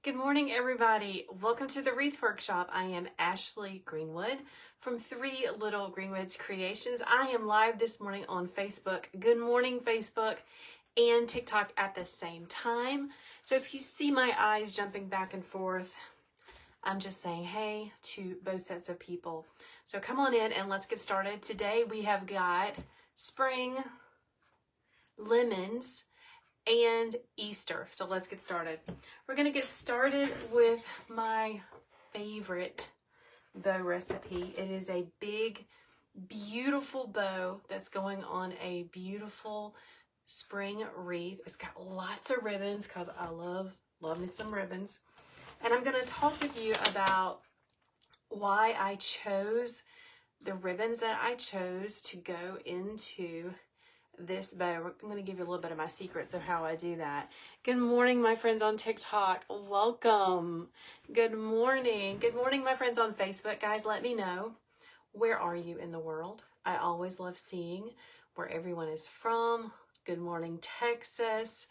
Good morning, everybody. Welcome to the Wreath Workshop. I am Ashley Greenwood from Little Greenwoods Creations. I am live this morning on Facebook. Good morning, Facebook, and TikTok at the same time. So if you see my eyes jumping back and forth, I'm just saying hey to both sets of people. So come on in and let's get started. Today we have got spring, lemons, and Easter. So let's get started. We're going to get started with my favorite bow recipe. It is a big, beautiful bow that's going on a beautiful spring wreath. It's got lots of ribbons because I love me some ribbons. And I'm going to talk with you about why I chose the ribbons that I chose to go into this bow. I'm going to give you a little bit of my secrets of how I do that. Good morning, my friends on TikTok. Welcome. Good morning. Good morning, my friends on Facebook. Guys, let me know, where are you in the world? I always love seeing where everyone is from. Good morning, Texas.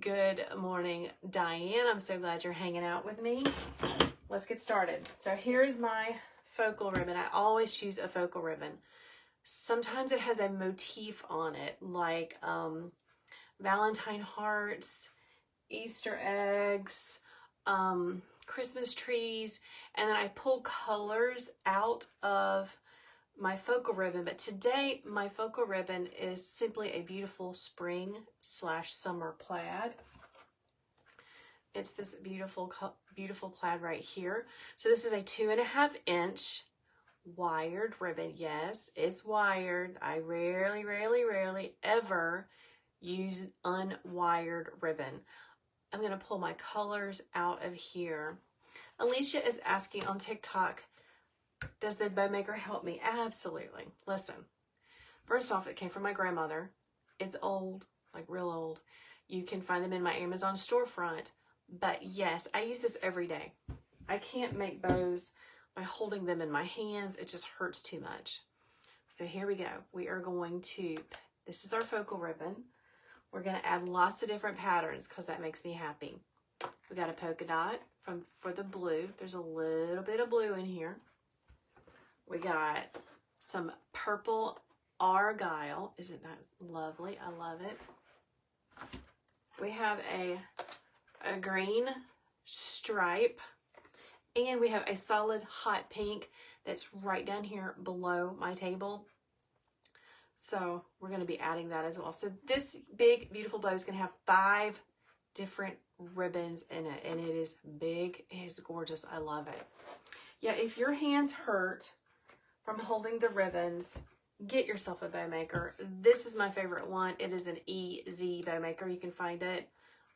Good morning, Diane. I'm so glad you're hanging out with me. Let's get started. So here's my focal ribbon. I always choose a focal ribbon. Sometimes it has a motif on it, like Valentine hearts, Easter eggs, Christmas trees, and then I pull colors out of my focal ribbon. But today, my focal ribbon is simply a beautiful spring/summer plaid. It's this beautiful plaid right here. So this is a 2.5 inch wired ribbon. Yes, it's wired. I rarely ever use an unwired ribbon. I'm going to pull my colors out of here. Alicia is asking on TikTok, does the bow maker help me? Absolutely. Listen, first off, it came from my grandmother. It's old, like real old. You can find them in my Amazon storefront. But yes, I use this every day. I can't make bows by holding them in my hands. It just hurts too much. So here we go. We are going to, this is our focal ribbon. We're going to add lots of different patterns because that makes me happy. We got a polka dot for the blue. There's a little bit of blue in here. We got some purple argyle. Isn't that lovely? I love it. We have a green stripe. And we have a solid hot pink that's right down here below my table. So we're going to be adding that as well. So this big, beautiful bow is going to have 5 different ribbons in it. And it is big. It is gorgeous. I love it. Yeah, if your hands hurt from holding the ribbons, get yourself a bow maker. This is my favorite one. It is an EZ bow maker. You can find it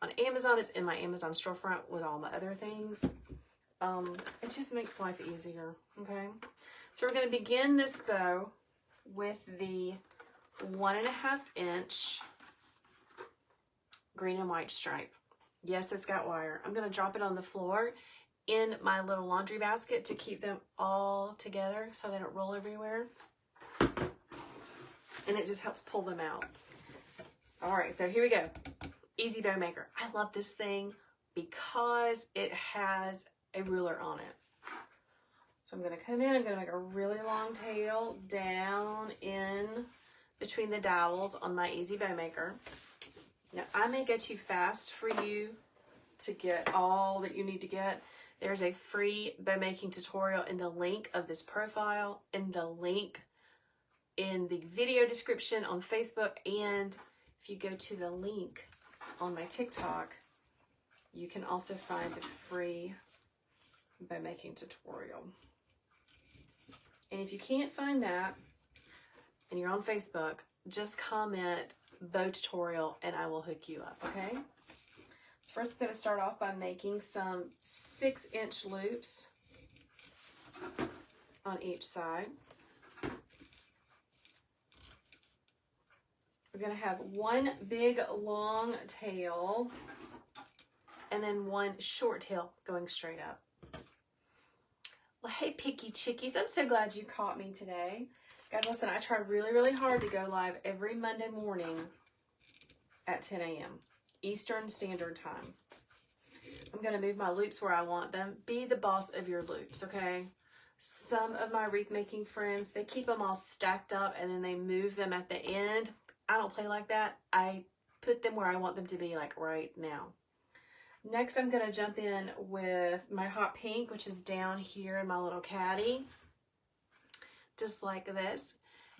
on Amazon. It's in my Amazon storefront with all my other things. It just makes life easier, okay? So we're going to begin this bow with the 1.5 inch green and white stripe. Yes, it's got wire. I'm going to drop it on the floor in my little laundry basket to keep them all together so they don't roll everywhere. And it just helps pull them out. All right, so here we go. Easy bow maker. I love this thing because it has a ruler on it. So I'm going to come in, I'm going to make a really long tail down in between the dowels on my Easy Bow Maker. Now I may go too fast for you to get all that you need to get. There's a free bow making tutorial in the link of this profile, in the link in the video description on Facebook, and if you go to the link on my TikTok, you can also find the free bow making tutorial. And if you can't find that and you're on Facebook, just comment bow tutorial and I will hook you up, okay? So first I'm going to start off by making some 6-inch loops on each side. We're going to have one big long tail and then one short tail going straight up. Well, hey, picky chickies, I'm so glad you caught me today. Guys, listen, I try really hard to go live every Monday morning at 10 a.m. Eastern Standard Time. I'm going to move my loops where I want them. Be the boss of your loops, okay? Some of my wreath making friends, they keep them all stacked up and then they move them at the end. I don't play like that. I put them where I want them to be, like right now. Next, I'm going to jump in with my hot pink, which is down here in my little caddy. Just like this.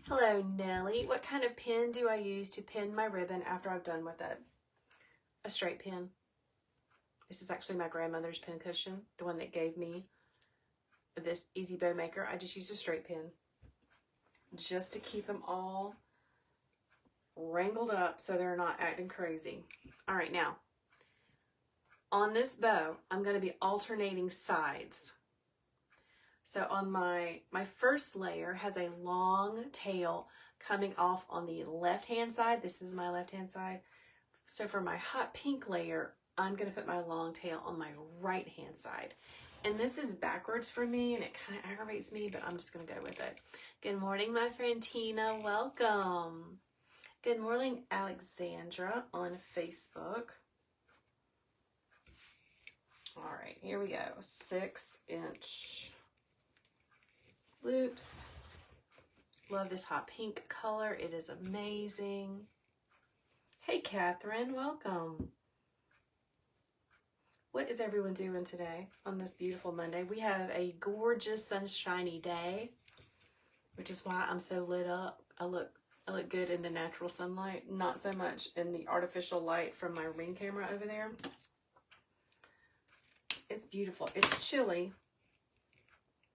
Hello, Nellie. What kind of pin do I use to pin my ribbon after I've done with it? A straight pin. This is actually my grandmother's pin cushion, the one that gave me this easy bow maker. I just use a straight pin just to keep them all wrangled up so they're not acting crazy. All right, now on this bow, I'm going to be alternating sides. So on my first layer has a long tail coming off on the left-hand side. This is my left-hand side. So for my hot pink layer, I'm going to put my long tail on my right-hand side. And this is backwards for me, and it kind of aggravates me, but I'm just going to go with it. Good morning, my friend Tina. Welcome. Good morning, Alexandra on Facebook. All right, here we go. 6-inch loops. Love this hot pink color. It is amazing. Hey, Catherine. Welcome. What is everyone doing today on this beautiful Monday? We have a gorgeous sunshiny day, which is why I'm so lit up. I look good in the natural sunlight, not so much in the artificial light from my Ring camera over there. It's beautiful. It's chilly,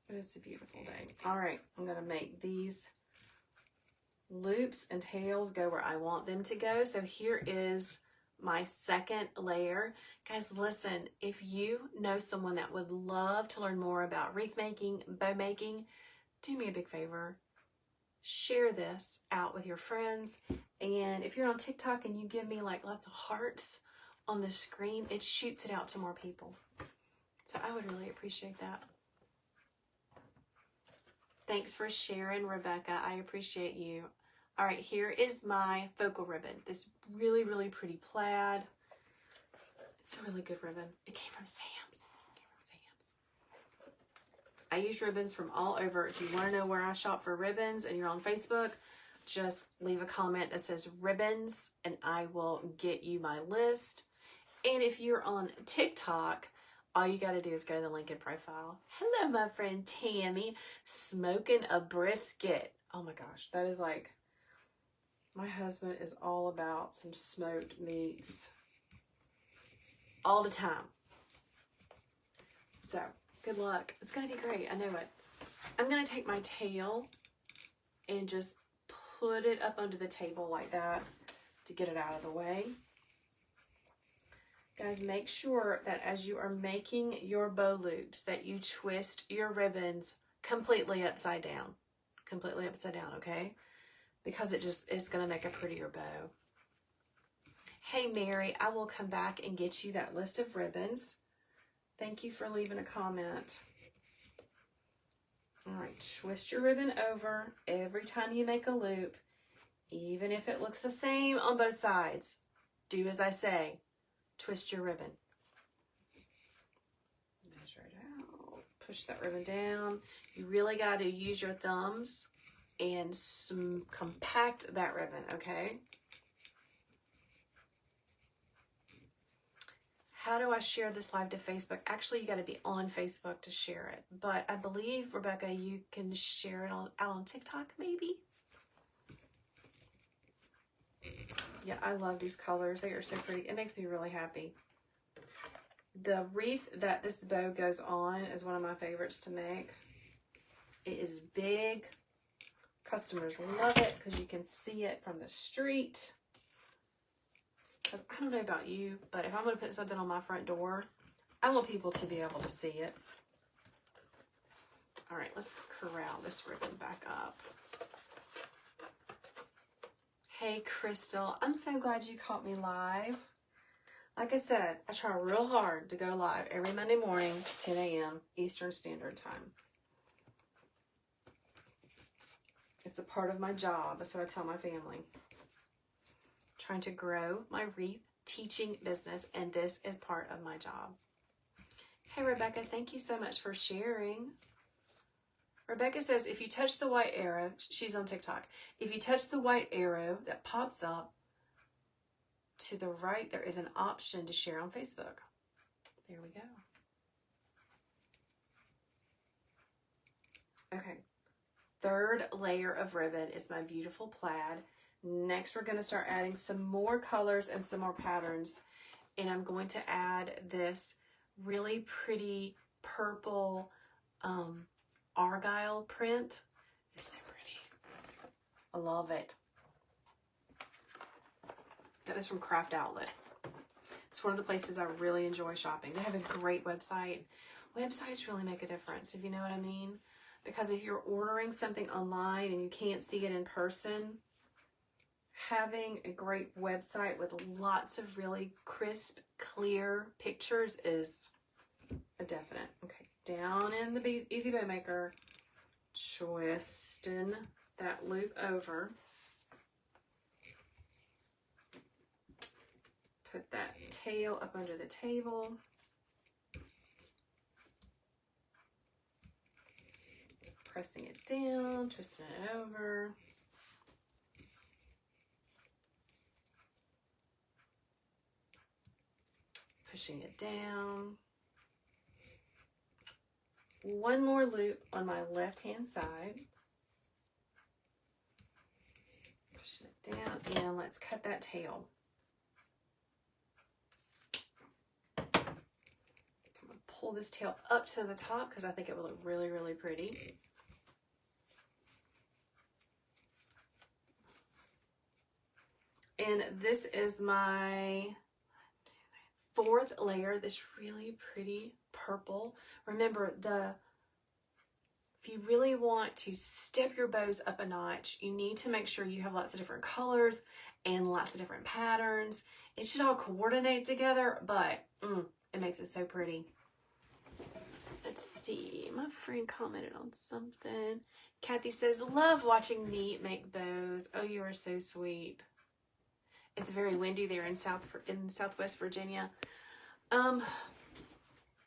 but it's a beautiful day. All right, I'm going to make these loops and tails go where I want them to go. So here is my second layer. Guys, listen, if you know someone that would love to learn more about wreath making, bow making, do me a big favor. Share this out with your friends. And if you're on TikTok and you give me like lots of hearts on the screen, it shoots it out to more people. So I would really appreciate that. Thanks for sharing, Rebecca. I appreciate you. All right, here is my focal ribbon. This really, really pretty plaid. It's a really good ribbon. It came from Sam's. I use ribbons from all over. If you want to know where I shop for ribbons and you're on Facebook, just leave a comment that says ribbons and I will get you my list. And if you're on TikTok, all you got to do is go to the link in profile. Hello, my friend Tammy, smoking a brisket. Oh my gosh, that is like, my husband is all about some smoked meats all the time. So, good luck. It's going to be great. I know it. I'm going to take my tail and just put it up under the table like that to get it out of the way. Guys, make sure that as you are making your bow loops that you twist your ribbons completely upside down. Completely upside down, okay? Because it's going to make a prettier bow. Hey, Mary, I will come back and get you that list of ribbons. Thank you for leaving a comment. All right, twist your ribbon over every time you make a loop, even if it looks the same on both sides. Do as I say. Twist your ribbon. Measure it out. Push that ribbon down. You really got to use your thumbs and compact that ribbon, okay? How do I share this live to Facebook? Actually, you got to be on Facebook to share it. But I believe, Rebecca, you can share it out on TikTok, maybe? Yeah, I love these colors. They are so pretty. It makes me really happy. The wreath that this bow goes on is one of my favorites to make. It is big. Customers love it because you can see it from the street. I don't know about you, but if I'm going to put something on my front door, I want people to be able to see it. All right, let's corral this ribbon back up. Hey, Crystal, I'm so glad you caught me live. Like I said, I try real hard to go live every Monday morning, 10 a.m. Eastern Standard Time. It's a part of my job. That's what I tell my family. Trying to grow my wreath teaching business, and this is part of my job. Hey, Rebecca, thank you so much for sharing. Rebecca says, if you touch the white arrow, she's on TikTok. If you touch the white arrow that pops up to the right, there is an option to share on Facebook. There we go. Okay. Third layer of ribbon is my beautiful plaid. Next, we're going to start adding some more colors and some more patterns. And I'm going to add this really pretty purple argyle print. It's so pretty. I love it. Got this from Craft Outlet. It's one of the places I really enjoy shopping. They have a great website. Websites really make a difference, if you know what I mean. Because if you're ordering something online and you can't see it in person, having a great website with lots of really crisp, clear pictures is a definite. Okay, down in the Easy Bow Maker, twisting that loop over. Put that tail up under the table. Pressing it down, twisting it over. Pushing it down. One more loop on my left-hand side. Pushing it down, and let's cut that tail. I'm gonna pull this tail up to the top because I think it will look really, really pretty. And this is my fourth layer, this really pretty purple. Remember, if you really want to step your bows up a notch, you need to make sure you have lots of different colors and lots of different patterns. It should all coordinate together, but it makes it so pretty. Let's see, my friend commented on something. Kathy says, love watching Neat make bows. Oh, you are so sweet. It's very windy there in Southwest Virginia.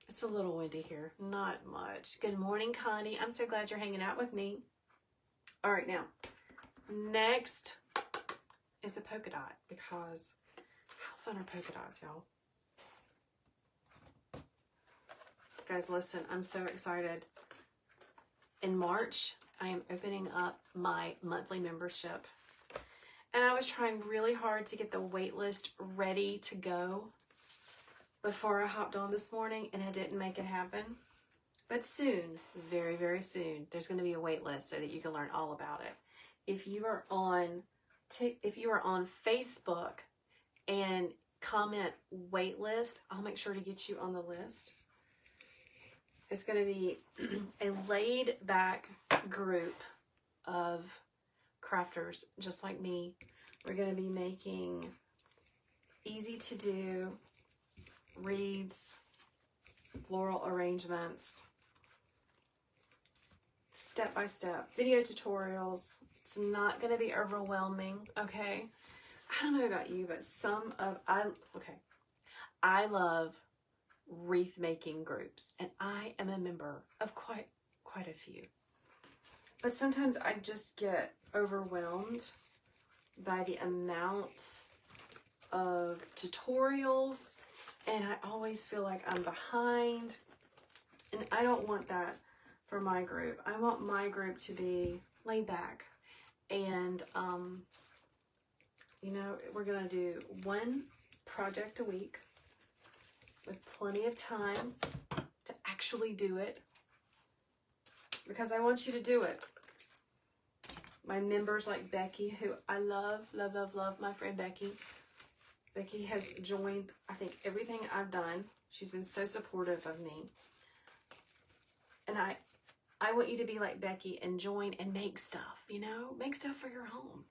It's a little windy here, not much. Good morning, Connie. I'm so glad you're hanging out with me. All right, now, next is a polka dot, because how fun are polka dots, y'all? Guys, listen, I'm so excited. In March, I am opening up my monthly membership. And I was trying really hard to get the wait list ready to go before I hopped on this morning, and I didn't make it happen. But soon, very, very soon, there's going to be a wait list so that you can learn all about it. If you are on Facebook and comment wait list, I'll make sure to get you on the list. It's going to be a laid back group of crafters just like me. We're going to be making easy to do wreaths, floral arrangements, step-by-step video tutorials. It's not going to be overwhelming, okay? I don't know about you, but I love wreath making groups, and I am a member of quite a few. But sometimes I just get overwhelmed by the amount of tutorials, and I always feel like I'm behind, and I don't want that for my group. I want my group to be laid back, and you know, we're gonna do one project a week with plenty of time to actually do it, because I want you to do it. My members like Becky, who I love, my friend Becky. Becky has joined, I think, everything I've done. She's been so supportive of me. And I want you to be like Becky and join and make stuff, you know? Make stuff for your home.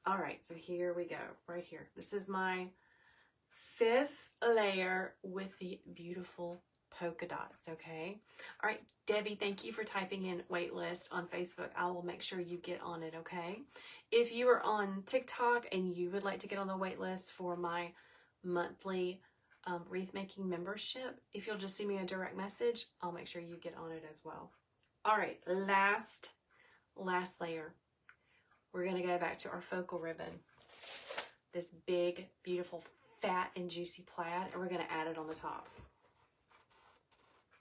All right, so here we go, right here. This is my fifth layer with the beautiful polka dots, okay? All right, Debbie, thank you for typing in waitlist on Facebook. I will make sure you get on it, okay? If you are on TikTok and you would like to get on the waitlist for my monthly wreath making membership. If you'll just send me a direct message, I'll make sure you get on it as well. All right, last layer. We're gonna go back to our focal ribbon. This big, beautiful, fat and juicy plaid, and we're gonna add it on the top.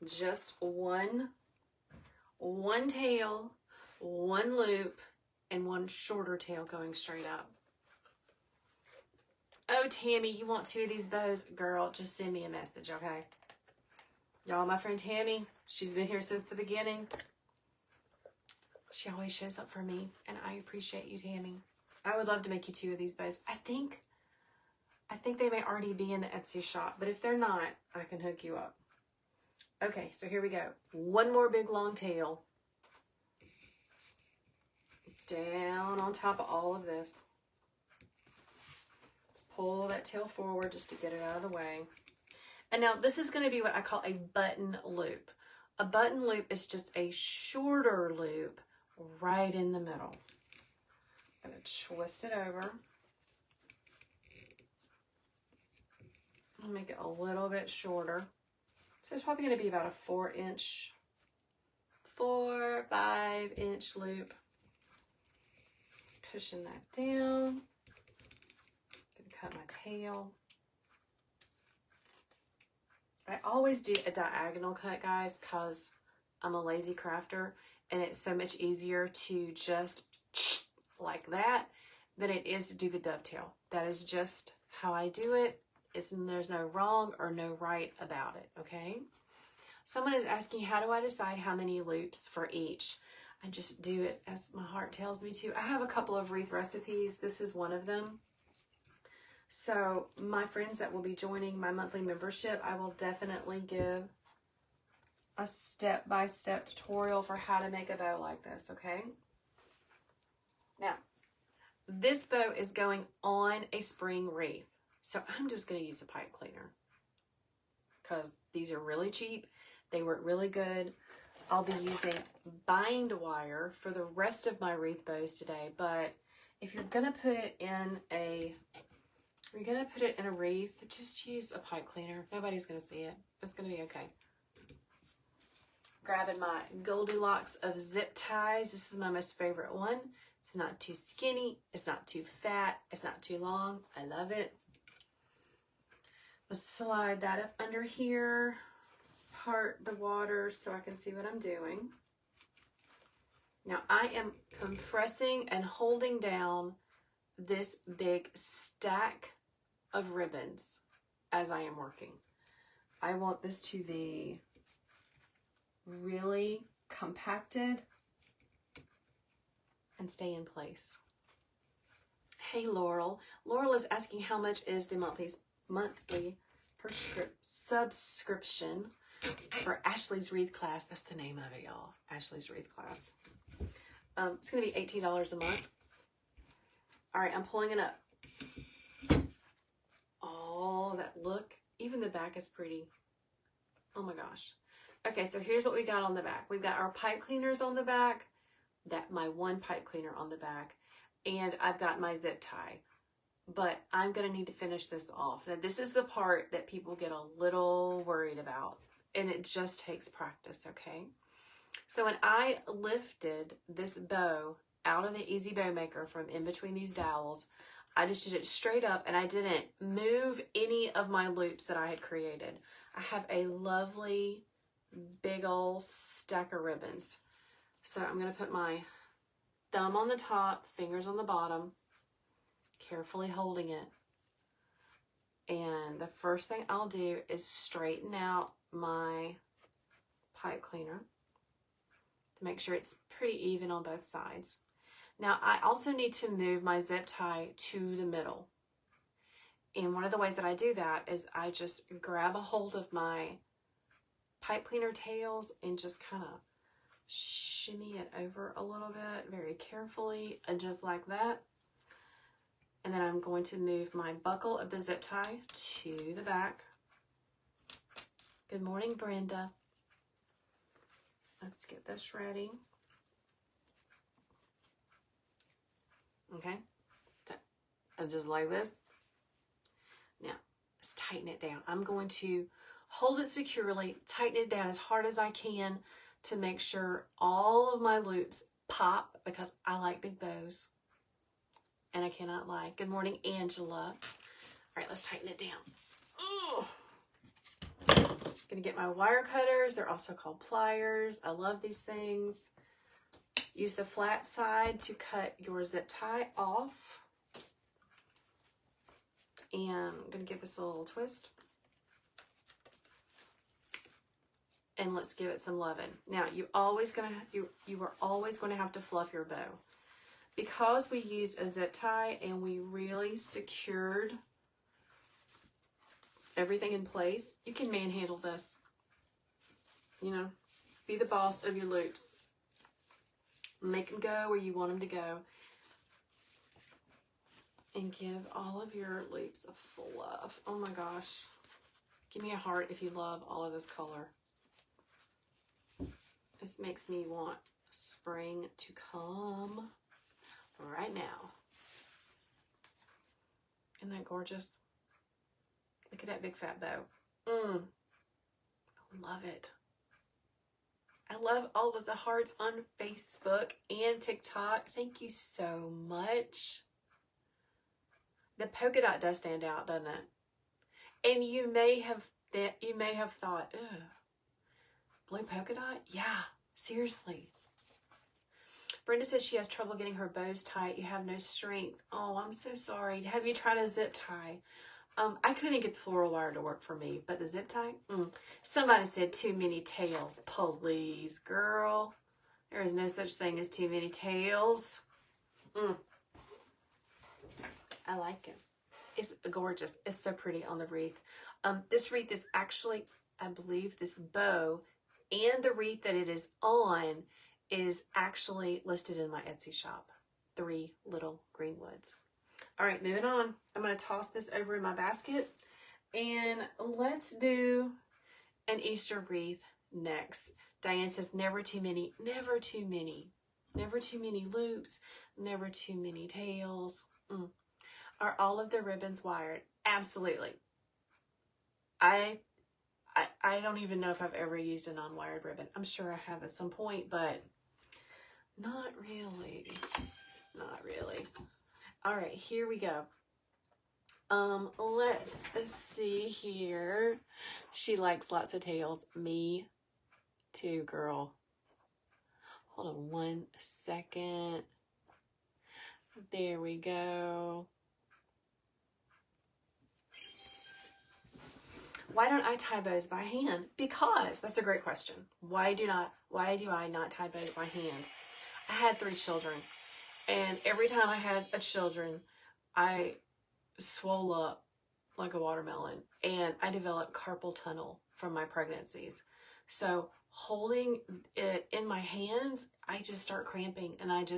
Just one tail, one loop, and one shorter tail going straight up. Oh, Tammy, you want 2 of these bows? Girl, just send me a message, okay? Y'all, my friend Tammy, she's been here since the beginning. She always shows up for me, and I appreciate you, Tammy. I would love to make you 2 of these bows. I think they may already be in the Etsy shop, but if they're not, I can hook you up. Okay, so here we go. One more big long tail. Down on top of all of this. Pull that tail forward just to get it out of the way. And now this is going to be what I call a button loop. A button loop is just a shorter loop right in the middle. I'm going to twist it over. I'll make it a little bit shorter. So it's probably going to be about a 4-5 inch loop. Pushing that down. Gonna cut my tail. I always do a diagonal cut, guys, because I'm a lazy crafter, and it's so much easier to just like that than it is to do the dovetail. That is just how I do it. There's no wrong or no right about it, okay? Someone is asking, how do I decide how many loops for each? I just do it as my heart tells me to. I have a couple of wreath recipes. This is one of them. So my friends that will be joining my monthly membership, I will definitely give a step-by-step tutorial for how to make a bow like this, okay? Now, this bow is going on a spring wreath. So I'm just going to use a pipe cleaner because these are really cheap. They work really good. I'll be using bind wire for the rest of my wreath bows today, but if you're going to put it in a wreath, just use a pipe cleaner. Nobody's going to see it. It's going to be okay. Grabbing my Goldilocks of zip ties. This is my most favorite one. It's not too skinny. It's not too fat. It's not too long. I love it. Let's slide that up under here, part the water so I can see what I'm doing. Now I am compressing and holding down this big stack of ribbons as I am working. I want this to be really compacted and stay in place. Hey Laurel. Laurel is asking how much is the monthly subscription for Ashley's Wreath class. That's the name of it, y'all. Ashley's Wreath class. It's going to be $18 a month. All right, I'm pulling it up. Oh, that look. Even the back is pretty. Oh my gosh. Okay, so here's what we got on the back. We've got our pipe cleaners on the back. My one pipe cleaner on the back. And I've got my zip tie. But I'm going to need to finish this off. Now, this is the part that people get a little worried about. And it just takes practice, okay? So when I lifted this bow out of the Easy Bow Maker from in between these dowels, I just did it straight up and I didn't move any of my loops that I had created. I have a lovely big old stack of ribbons. So I'm going to put my thumb on the top, fingers on the bottom, carefully holding it. And the first thing I'll do is straighten out my pipe cleaner to make sure it's pretty even on both sides. Now I also need to move my zip tie to the middle. And one of the ways that I do that is I just grab a hold of my pipe cleaner tails and just kind of shimmy it over a little bit very carefully, and just like that. And then I'm going to move my buckle of the zip tie to the back. Good morning, Brenda. Let's get this ready. Okay, and just like this. Now, is tighten it down. I'm going to hold it securely, tighten it down as hard as I can to make sure all of my loops pop, because I like big bows. And I cannot lie. Good morning, Angela. All right, let's tighten it down. Oh. Gonna get my wire cutters. They're also called pliers. I love these things. Use the flat side to cut your zip tie off. And I'm gonna give this a little twist. And let's give it some loving. Now, you are always going to have to fluff your bow. Because we used a zip tie and we really secured everything in place, you can manhandle this. You know, be the boss of your loops. Make them go where you want them to go. And give all of your loops a fluff. Oh my gosh. Give me a heart if you love all of this color. This makes me want spring to come right now. Isn't that gorgeous? Look at that big fat bow. I love it. I love all of the hearts on Facebook and TikTok. Thank you so much. The polka dot does stand out, doesn't it? And you may have thought, ugh, blue polka dot? Yeah, seriously. Brenda says she has trouble getting her bows tight. You have no strength. Oh, I'm so sorry. Have you tried a zip tie? I couldn't get the floral wire to work for me, but the zip tie? Somebody said too many tails. Please, girl. There is no such thing as too many tails. I like it. It's gorgeous. It's so pretty on the wreath. This wreath is actually, I believe this bow and the wreath that it is on is actually listed in my Etsy shop. 3 Little Greenwoods. All right, moving on. I'm going to toss this over in my basket. And let's do an Easter wreath next. Diane says, never too many, never too many. Never too many loops, never too many tails. Are all of the ribbons wired? Absolutely. I don't even know if I've ever used a non-wired ribbon. I'm sure I have at some point, but not really. Not really. All right, here we go. Let's see here. She likes lots of tails. Me too, girl. Hold on one second. There we go. Why don't I tie bows by hand? Because that's a great question. Why do I not tie bows by hand? I had 3 children, and every time I had a children, I swole up like a watermelon, and I developed carpal tunnel from my pregnancies. So holding it in my hands, I just start cramping, and it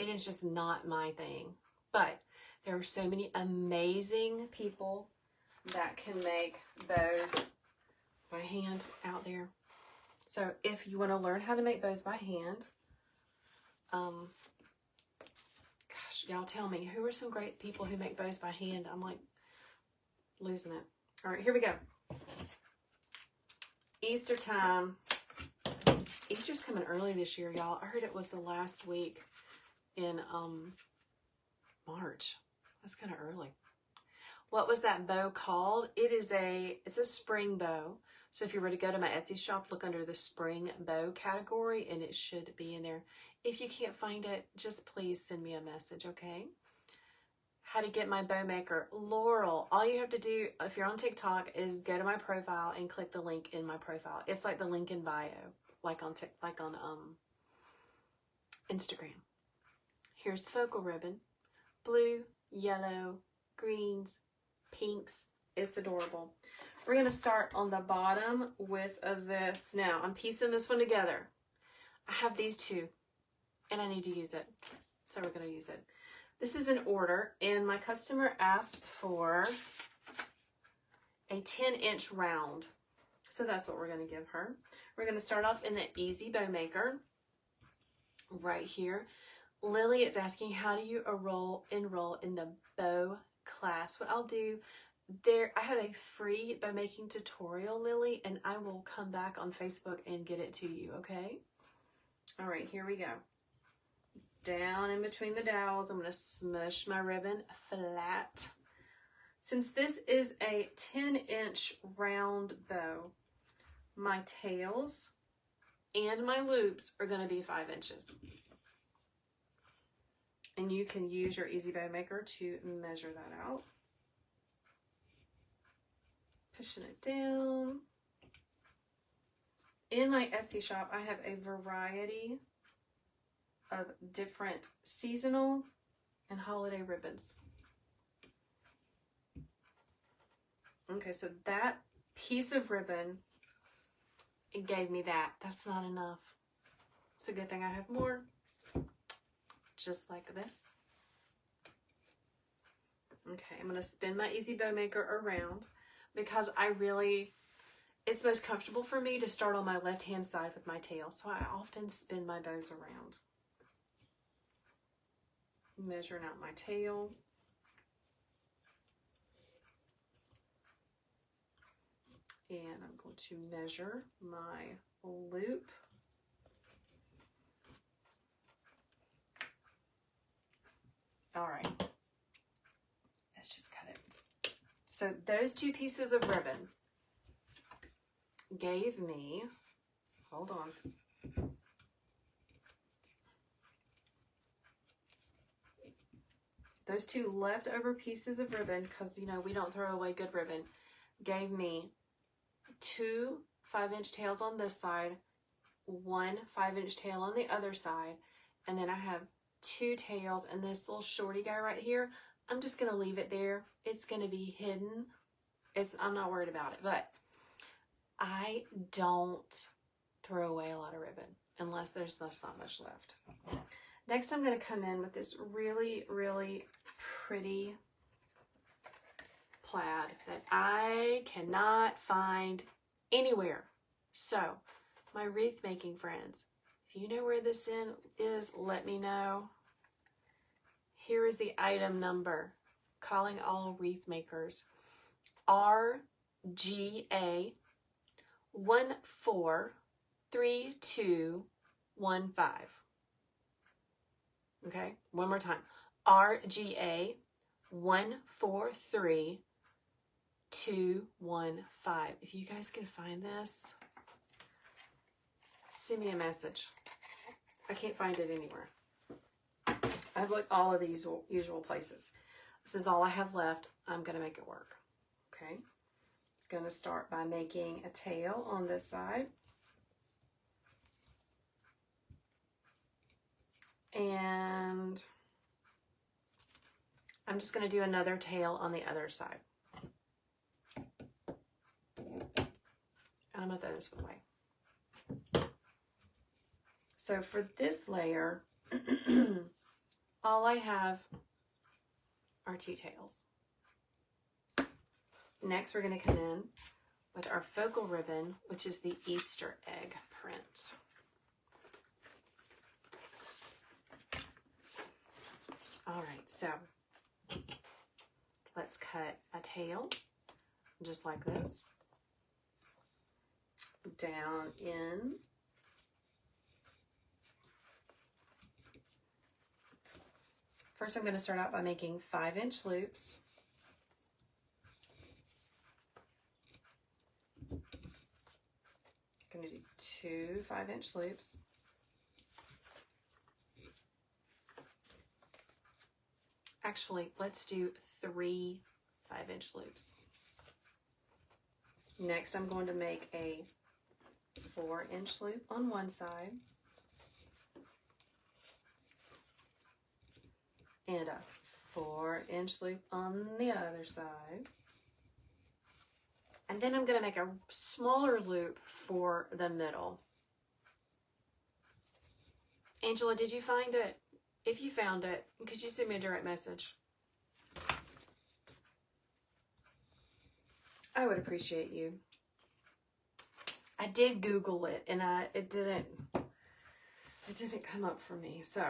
is just not my thing. But there are so many amazing people that can make bows by hand out there. So if you want to learn how to make bows by hand, gosh, y'all tell me, who are some great people who make bows by hand? I'm like losing it. All right, here we go. Easter time. Easter's coming early this year, y'all. I heard it was the last week in March. That's kind of early. What was that bow called? It's a spring bow. So if you were to go to my Etsy shop, look under the spring bow category and it should be in there. If you can't find it, just please send me a message, okay? How to get my bow maker. Laurel, all you have to do if you're on TikTok is go to my profile and click the link in my profile. It's like the link in bio, like on Instagram. Here's the focal ribbon. Blue, yellow, greens, pinks. It's adorable. We're going to start on the bottom with this. Now, I'm piecing this one together. I have these 2, and I need to use it. So we're going to use it. This is an order, and my customer asked for a 10-inch round. So that's what we're going to give her. We're going to start off in the Easy Bow Maker right here. Lily is asking, how do you enroll in the bow class? What I'll do, I have a free bow making tutorial, Lily, and I will come back on Facebook and get it to you, okay? All right, here we go. Down in between the dowels, I'm going to smush my ribbon flat. Since this is a 10-inch round bow, my tails and my loops are going to be 5 inches. And you can use your Easy Bow Maker to measure that out. Pushing it down. In my Etsy shop, I have a variety of different seasonal and holiday ribbons. Okay, so that piece of ribbon, it gave me that. That's not enough. It's a good thing I have more. Just like this. Okay, I'm going to spin my Easy Bow Maker around because it's most comfortable for me to start on my left-hand side with my tail. So I often spin my bows around. Measuring out my tail. And I'm going to measure my loop. All right, let's just cut it. So those two pieces of ribbon gave me, hold on. Those two leftover pieces of ribbon, because, you know, we don't throw away good ribbon, gave me 2 5-inch tails on this side, 1 5-inch tail on the other side, and then I have 2 tails, and this little shorty guy right here, I'm just going to leave it there. It's going to be hidden. I'm not worried about it, but I don't throw away a lot of ribbon unless there's not much left. Next, I'm going to come in with this really, really pretty plaid that I cannot find anywhere. So, my wreath making friends, if you know where this is, let me know. Here is the item number. Calling all wreath makers. RGA 143215. Okay, one more time. RGA 143215. If you guys can find this, send me a message. I can't find it anywhere. I've looked all of these usual places. This is all I have left. I'm going to make it work. Okay. Going to start by making a tail on this side. And I'm just going to do another tail on the other side. And I'm going to throw this away. So for this layer, all I have are 2 tails. Next, we're going to come in with our focal ribbon, which is the Easter egg print. All right, so let's cut a tail just like this, down in. First, I'm going to start out by making 5-inch loops. I'm going to do 2 5-inch loops. Actually, let's do 3 5-inch loops. Next, I'm going to make a 4-inch loop on one side and a 4-inch loop on the other side. And then I'm going to make a smaller loop for the middle. Angela, did you find it? If you found it, could you send me a direct message? I would appreciate you. I did Google it and it didn't come up for me. So,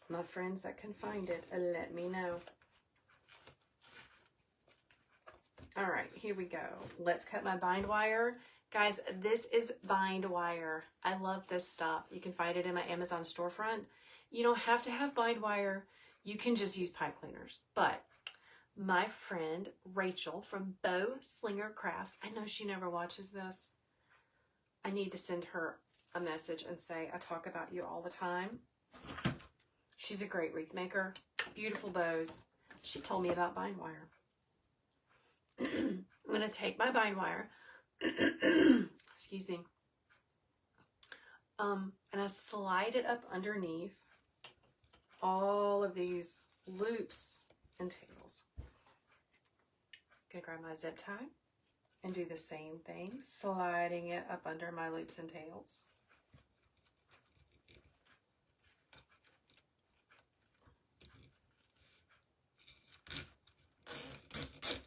my friends that can find it, let me know. All right, here we go. Let's cut my bind wire. Guys, this is bind wire. I love this stuff. You can find it in my Amazon storefront. You don't have to have bind wire. You can just use pipe cleaners. But my friend Rachel from Bow Slinger Crafts, I know she never watches this. I need to send her a message and say, I talk about you all the time. She's a great wreath maker. Beautiful bows. She told me about bind wire. I'm going to take my bind wire, excuse me, and I slide it up underneath all of these loops and tails. I'm going to grab my zip tie and do the same thing, sliding it up under my loops and tails.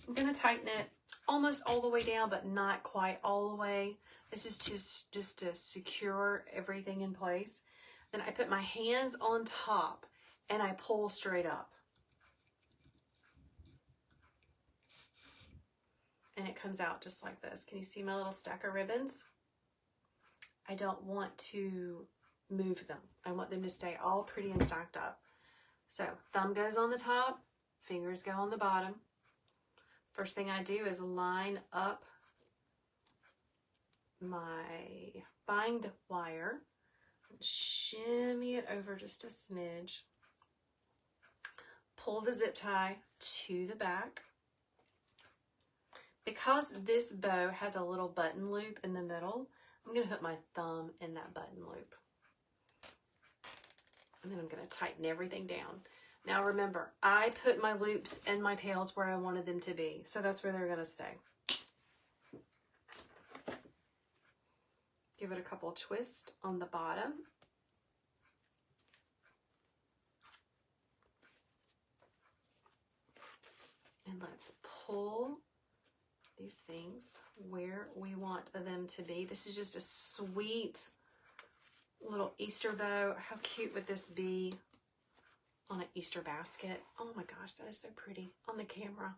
I'm going to tighten it almost all the way down, but not quite all the way. This is just to secure everything in place. Then I put my hands on top and I pull straight up. And it comes out just like this. Can you see my little stack of ribbons? I don't want to move them. I want them to stay all pretty and stacked up. So thumb goes on the top, fingers go on the bottom. First thing I do is line up my bind wire, shimmy it over just a smidge, pull the zip tie to the back. Because this bow has a little button loop in the middle, I'm going to put my thumb in that button loop. And then I'm going to tighten everything down. Now remember, I put my loops and my tails where I wanted them to be, so that's where they're going to stay. Give it a couple twists on the bottom. And let's pull these things where we want them to be. This is just a sweet little Easter bow. How cute would this be on an Easter basket? Oh my gosh, that is so pretty on the camera.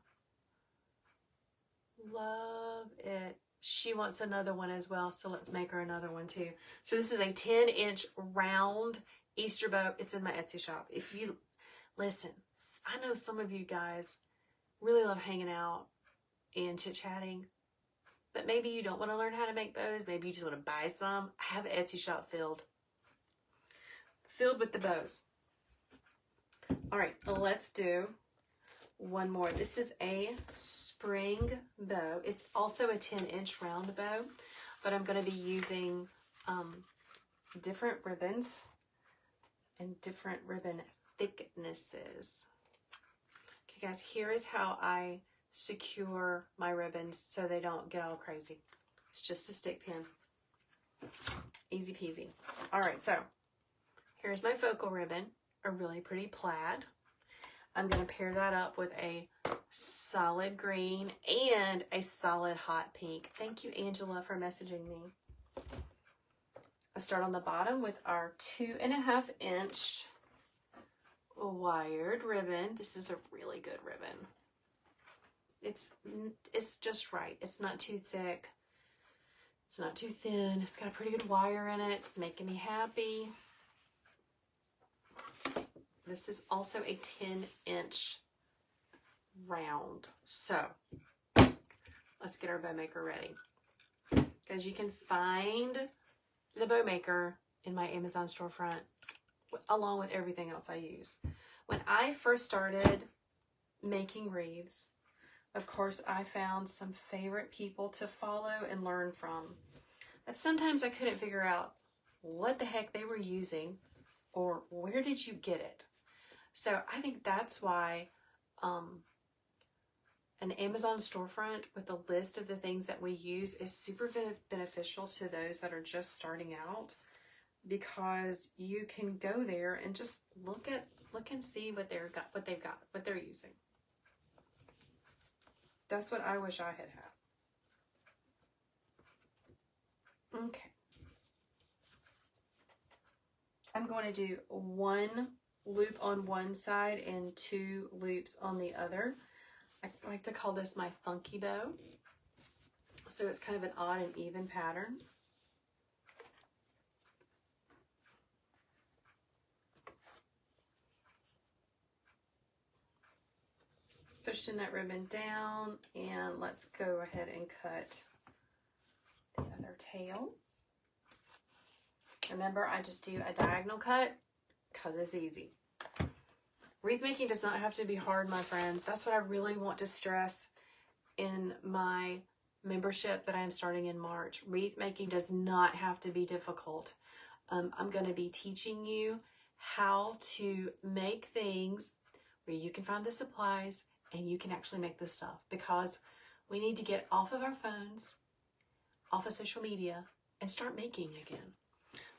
Love it. She wants another one as well, so let's make her another one too. So this is a 10-inch round Easter bow. It's in my Etsy shop. If you listen, I know some of you guys really love hanging out and chit-chatting, but maybe you don't want to learn how to make bows. Maybe you just want to buy some. I have an Etsy shop filled with the bows. All right, let's do one more. This is a spring bow. It's also a 10-inch round bow, but I'm going to be using different ribbons and different ribbon thicknesses. Okay, guys, here is how I secure my ribbons so they don't get all crazy. It's just a stick pin. Easy peasy. All right, so here's my focal ribbon, a really pretty plaid. I'm going to pair that up with a solid green and a solid hot pink. Thank you, Angela, for messaging me. I start on the bottom with our 2.5-inch wired ribbon. This is a really good ribbon. It's just right. It's not too thick. It's not too thin. It's got a pretty good wire in it. It's making me happy. This is also a 10-inch round. So let's get our bow maker ready. Because you can find the bow maker in my Amazon storefront along with everything else I use. When I first started making wreaths, of course, I found some favorite people to follow and learn from. But sometimes I couldn't figure out what the heck they were using or where did you get it. So I think that's why an Amazon storefront with a list of the things that we use is super beneficial to those that are just starting out, because you can go there and just look and see what they're using. That's what I wish I had had. Okay. I'm going to do one loop on one side and 2 loops on the other. I like to call this my funky bow. So it's kind of an odd and even pattern. Pushing that ribbon down, and let's go ahead and cut the other tail. Remember, I just do a diagonal cut because it's easy. Wreath making does not have to be hard, my friends. That's what I really want to stress in my membership that I am starting in March. Wreath making does not have to be difficult. I'm going to be teaching you how to make things where you can find the supplies and you can actually make this stuff, because we need to get off of our phones, off of social media, and start making again.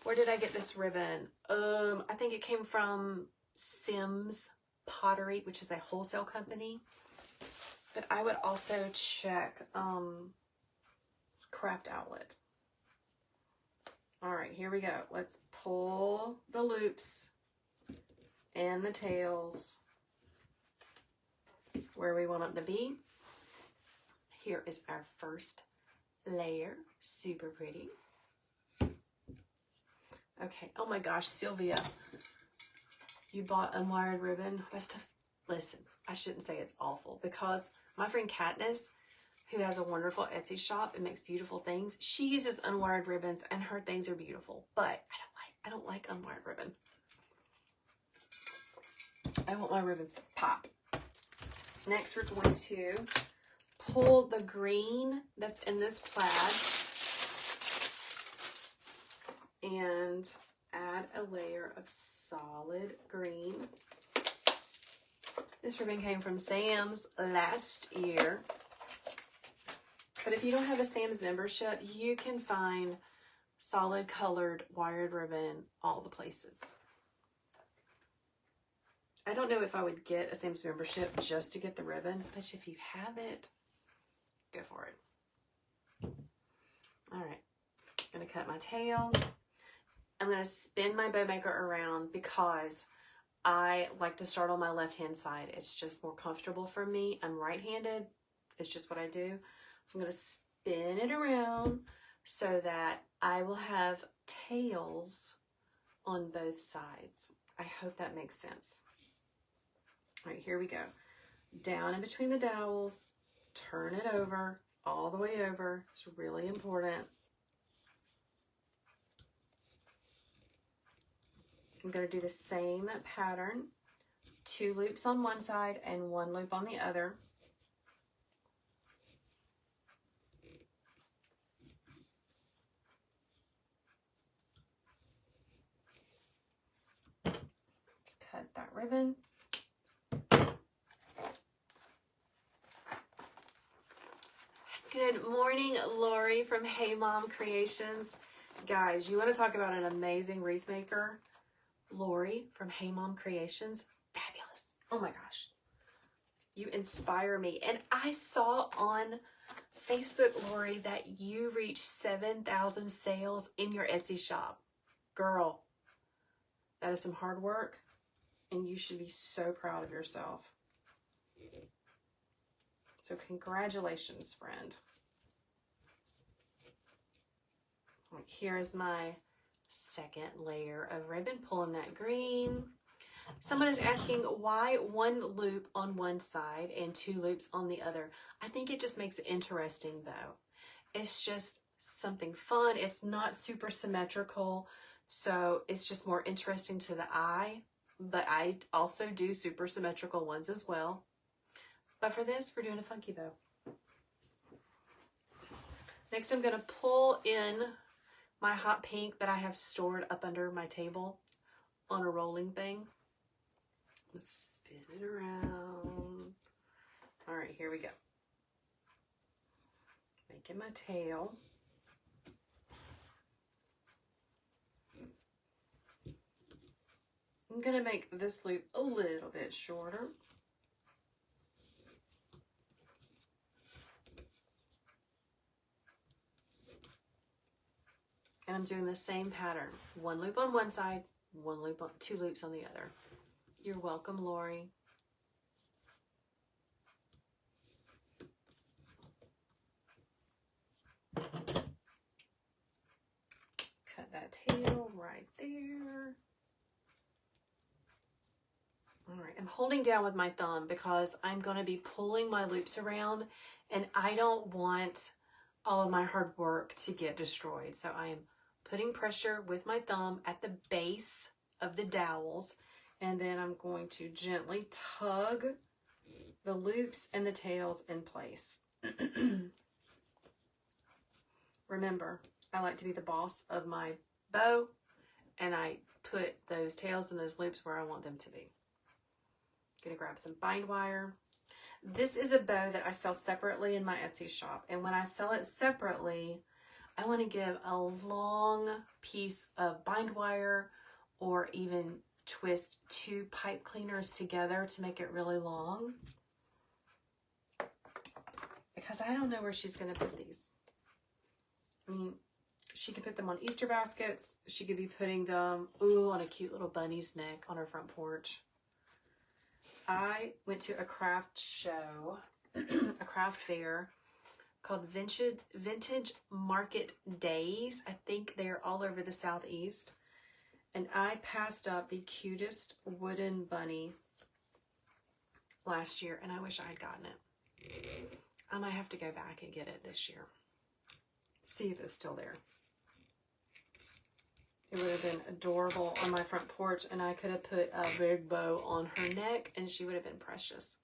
Where did I get this ribbon? I think it came from Sims Pottery, which is a wholesale company. But I would also check Craft Outlet. All right, here we go. Let's pull the loops and the tails where we want them to be. Here is our first layer. Super pretty. Okay. Oh my gosh, Sylvia, you bought unwired ribbon. That stuff's, listen, I shouldn't say it's awful, because my friend Katniss, who has a wonderful Etsy shop and makes beautiful things, she uses unwired ribbons and her things are beautiful. But I don't like unwired ribbon. I want my ribbons to pop. Next, we're going to pull the green that's in this plaid and add a layer of solid green. This ribbon came from Sam's last year. But if you don't have a Sam's membership, you can find solid colored wired ribbon all the places. I don't know if I would get a Sam's membership just to get the ribbon, but if you have it, go for it. All right, I'm gonna cut my tail. I'm gonna spin my bow maker around because I like to start on my left-hand side. It's just more comfortable for me. I'm right-handed, it's just what I do. So I'm gonna spin it around so that I will have tails on both sides. I hope that makes sense. All right, here we go. Down in between the dowels, turn it over, all the way over. It's really important. I'm going to do the same pattern, 2 loops on one side and 1 loop on the other. Let's cut that ribbon. Good morning, Lori from Hey Mom Creations. Guys, you want to talk about an amazing wreath maker? Lori from Hey Mom Creations, fabulous. Oh my gosh, you inspire me. And I saw on Facebook, Lori, that you reached 7,000 sales in your Etsy shop. Girl, that is some hard work, and you should be so proud of yourself. So congratulations, friend. Here is my second layer of ribbon, pulling that green. Someone is asking why 1 loop on one side and 2 loops on the other. I think it just makes it interesting though. It's just something fun. It's not super symmetrical, so it's just more interesting to the eye. But I also do super symmetrical ones as well. But for this, we're doing a funky bow. Next, I'm going to pull in my hot pink that I have stored up under my table on a rolling thing. Let's spin it around. All right, here we go. Making my tail. I'm going to make this loop a little bit shorter. And I'm doing the same pattern. 1 loop on one side, 1 loop on 2 loops on the other. You're welcome, Lori. right there. All right, I'm holding down with my thumb because I'm going to be pulling my loops around, and I don't want all of my hard work to get destroyed. So I am putting pressure with my thumb at the base of the dowels, and then I'm going to gently tug the loops and the tails in place. Remember, I like to be the boss of my bow, and I put those tails and those loops where I want them to be. Gonna grab some bind wire. This is a bow that I sell separately in my Etsy shop, and when I sell it separately, I want to give a long piece of bind wire or even twist 2 pipe cleaners together to make it really long, because I don't know where she's going to put these. I mean, she could put them on Easter baskets. She could be putting them, ooh, on a cute little bunny's neck on her front porch. I went to a craft show, a craft fair called Vintage Market Days. I think they're all over the Southeast. And I passed up the cutest wooden bunny last year, and I wish I had gotten it. I might have to go back and get it this year. See if it's still there. It would have been adorable on my front porch, and I could have put a big bow on her neck, and she would have been precious.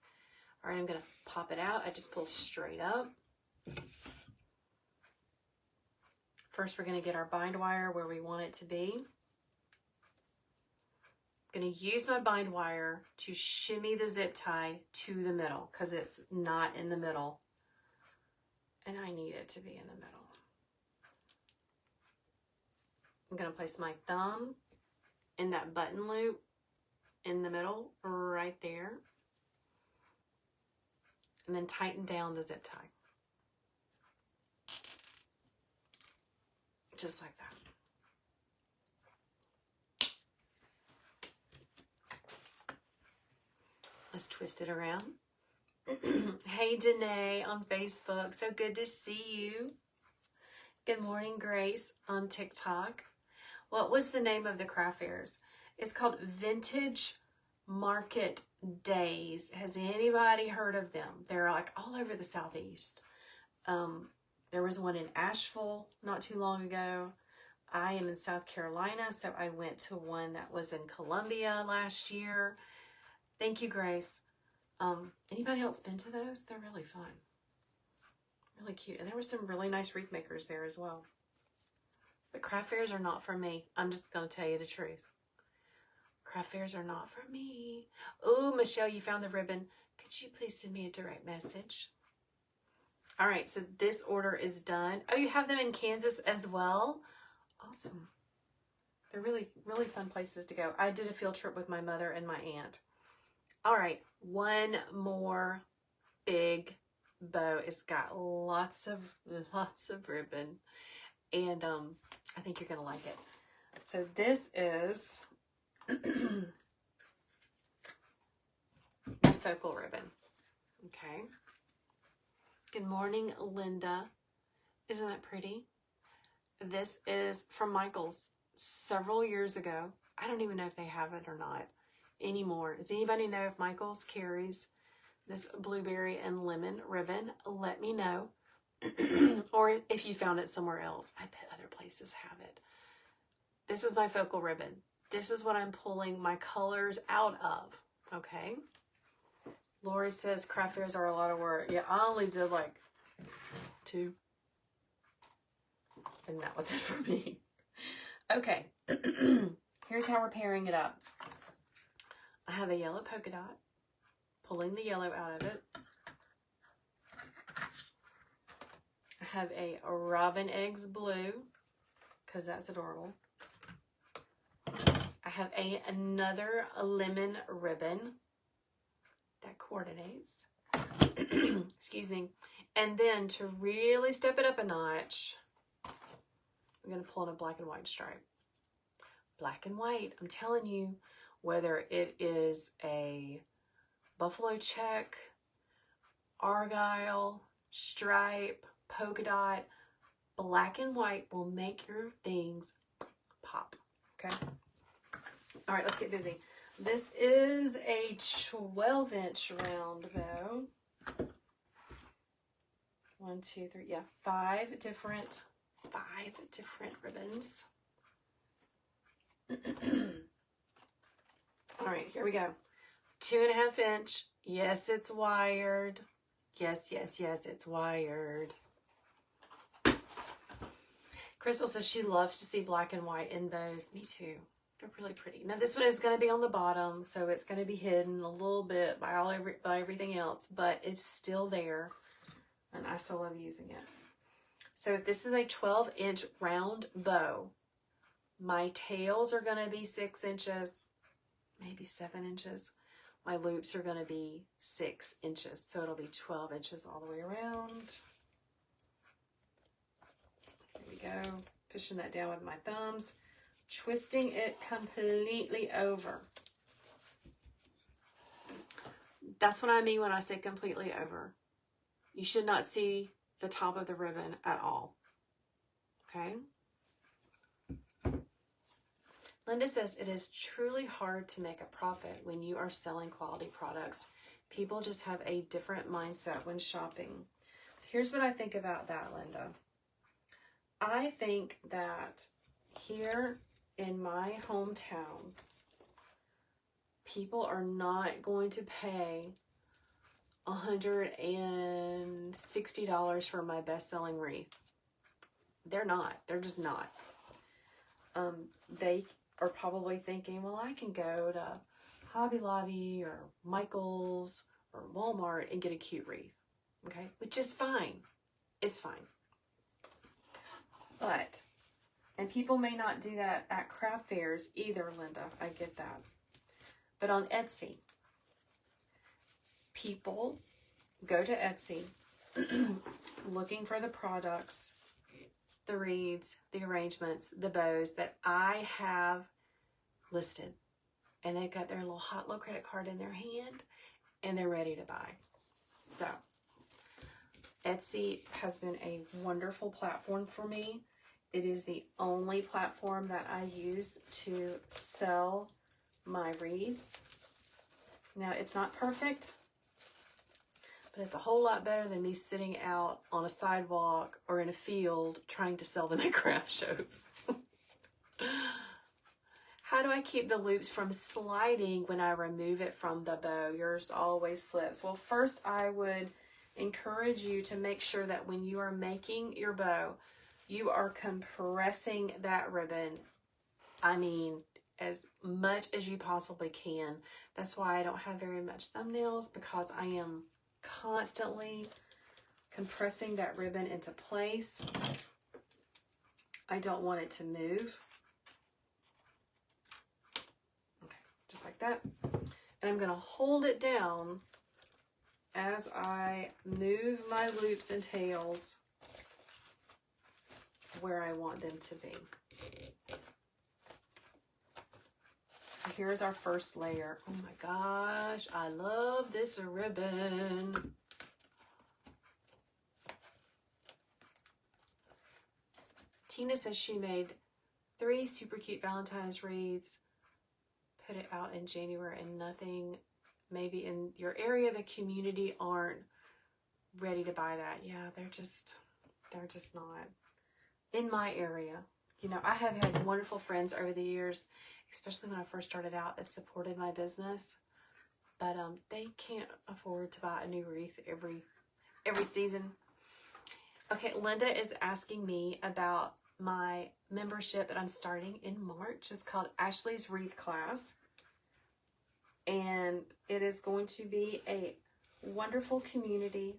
All right, I'm going to pop it out. I just pull straight up. First, we're going to get our bind wire where we want it to be. I'm going to use my bind wire to shimmy the zip tie to the middle, because it's not in the middle, and I need it to be in the middle. I'm going to place my thumb in that button loop in the middle, right there, and then tighten down the zip tie. Just like that. Let's twist it around. Hey, Danae on Facebook. So good to see you. Good morning, Grace on TikTok. What was the name of the craft fairs? It's called Vintage Market Days. Has anybody heard of them? They're like all over the Southeast. There was one in Asheville not too long ago. I am in South Carolina, so I went to one that was in Columbia last year. Thank you, Grace. Anybody else been to those? They're really fun. Really cute. And there were some really nice wreath makers there as well. But craft fairs are not for me. I'm just going to tell you the truth. Craft fairs are not for me. Oh, Michelle, you found the ribbon. Could you please send me a direct message? All right, so this order is done. Oh, you have them in Kansas as well? Awesome. They're really, really fun places to go. I did a field trip with my mother and my aunt. All right, one more big bow. It's got lots of ribbon, and I think you're gonna like it. So this is my focal ribbon. Okay. Good morning, Linda. Isn't that pretty? This is from Michael's several years ago. I don't even know if they have it or not anymore. Does anybody know if Michael's carries this blueberry and lemon ribbon? Let me know. Or if you found it somewhere else. I bet other places have it. This is my focal ribbon. This is what I'm pulling my colors out of. Okay. Lori says craft fairs are a lot of work. Yeah, I only did like 2. And that was it for me. Okay. Here's how we're pairing it up. I have a yellow polka dot. Pulling the yellow out of it. I have a robin eggs blue, because that's adorable. I have another lemon ribbon that coordinates. Excuse me. And then to really step it up a notch, I'm going to pull in a black and white stripe. Black and white. I'm telling you, whether it is a buffalo check, argyle, stripe, polka dot, black and white will make your things pop. okay? All right, let's get busy. This is a 12-inch round bow. 1, 2, 3, yeah, 5 different ribbons. All right, here we go. 2.5 inch. Yes, it's wired. Yes, yes, yes, it's wired. Crystal says she loves to see black and white in bows. Me too. They're really pretty. Now this one is going to be on the bottom, so it's going to be hidden a little bit by everything else, but it's still there, and I still love using it. So if this is a 12-inch round bow, my tails are going to be 6 inches, maybe 7 inches. My loops are going to be 6 inches, so it'll be 12 inches all the way around. Here we go. Pushing that down with my thumbs, twisting it completely over. That's what I mean when I say completely over. You should not see the top of the ribbon at all. Okay? Linda says, it is truly hard to make a profit when you are selling quality products. People just have a different mindset when shopping. Here's what I think about that, Linda. I think that here in my hometown, people are not going to pay $160 for my best-selling wreath. They're not. They're just not. They are probably thinking, well, I can go to Hobby Lobby or Michael's or Walmart and get a cute wreath. Okay? Which is fine. It's fine. But, and people may not do that at craft fairs either, Linda. I get that. But on Etsy, people go to Etsy looking for the products, the wreaths, the arrangements, the bows that I have listed. And they've got their little hot low credit card in their hand and they're ready to buy. So, Etsy has been a wonderful platform for me. It is the only platform that I use to sell my wreaths. Now, it's not perfect, but it's a whole lot better than me sitting out on a sidewalk or in a field trying to sell them at craft shows. How do I keep the loops from sliding when I remove it from the bow? Yours always slips. Well, first I would encourage you to make sure that when you are making your bow, you are compressing that ribbon. I mean, as much as you possibly can. That's why I don't have very much thumbnails, because I am constantly compressing that ribbon into place. I don't want it to move. Okay, just like that. And I'm going to hold it down as I move my loops and tails where I want them to be. Here's our first layer. Oh my gosh, I love this ribbon. Tina says she made 3 super cute Valentine's wreaths, put it out in January, and nothing, maybe in your area, the community aren't ready to buy that. Yeah, they're just not in my area. You know, I have had wonderful friends over the years, especially when I first started out, that supported my business, but they can't afford to buy a new wreath every season. Okay, Linda is asking me about my membership that I'm starting in March. It's called Ashley's Wreath Class, and it is going to be a wonderful community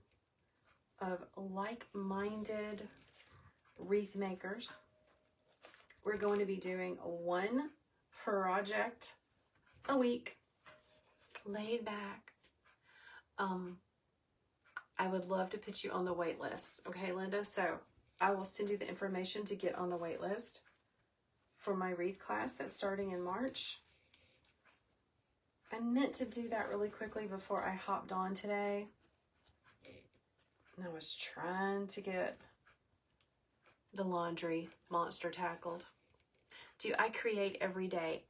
of like-minded wreath makers. We're going to be doing 1 project a week, laid back. I would love to put you on the wait list. Okay, Linda? So I will send you the information to get on the wait list for my wreath class that's starting in March. I meant to do that really quickly before I hopped on today. And I was trying to get the laundry monster tackled. Do I create every day?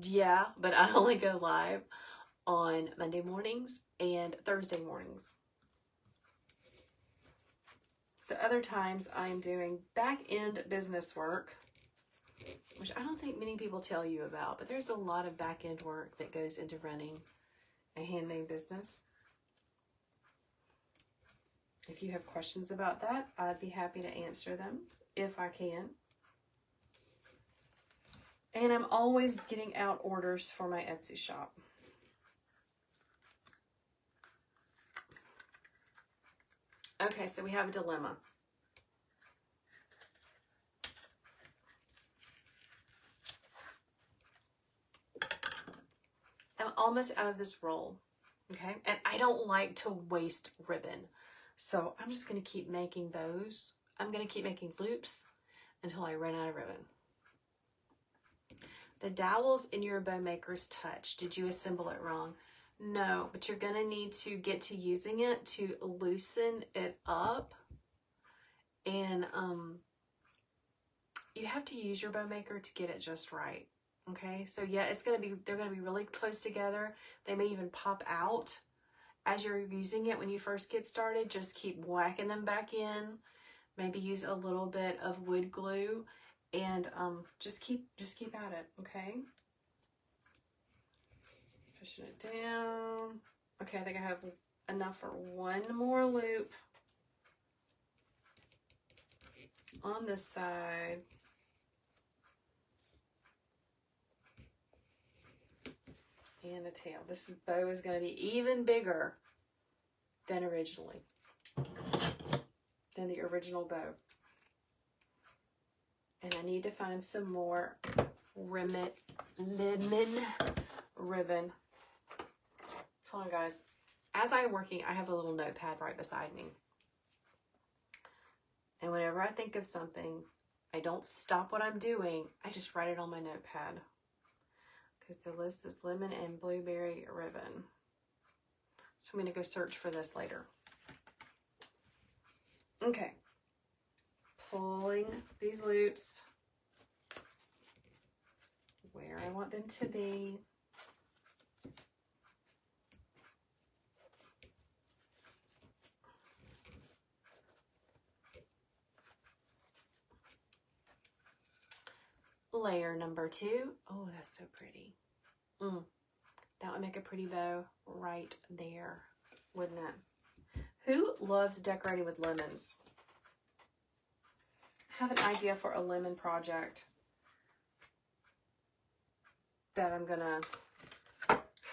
Yeah, but I only go live on Monday mornings and Thursday mornings. The other times I'm doing back-end business work, which I don't think many people tell you about, but there's a lot of back-end work that goes into running a handmade business. If you have questions about that, I'd be happy to answer them if I can. And I'm always getting out orders for my Etsy shop. Okay, so we have a dilemma. I'm almost out of this roll, okay? And I don't like to waste ribbon. So I'm just going to keep making bows. I'm going to keep making loops until I run out of ribbon. The dowels in your bow maker's touch. Did you assemble it wrong? No, but you're going to need to get to using it to loosen it up. And you have to use your bow maker to get it just right. Okay, so yeah, they're going to be really close together. They may even pop out as you're using it when you first get started. Just keep whacking them back in. Maybe use a little bit of wood glue and just keep at it, okay? Pushing it down. Okay, I think I have enough for one more loop on this side. And a tail. This bow is going to be even bigger than the original bow. And I need to find some more lemon ribbon. Hold on, guys. As I'm working, I have a little notepad right beside me. And whenever I think of something, I don't stop what I'm doing. I just write it on my notepad. Okay, so list is lemon and blueberry ribbon. So I'm going to go search for this later. Okay. Pulling these loops where I want them to be. Layer number 2. Oh, that's so pretty. That would make a pretty bow right there, wouldn't it? Who loves decorating with lemons? I have an idea for a lemon project that I'm gonna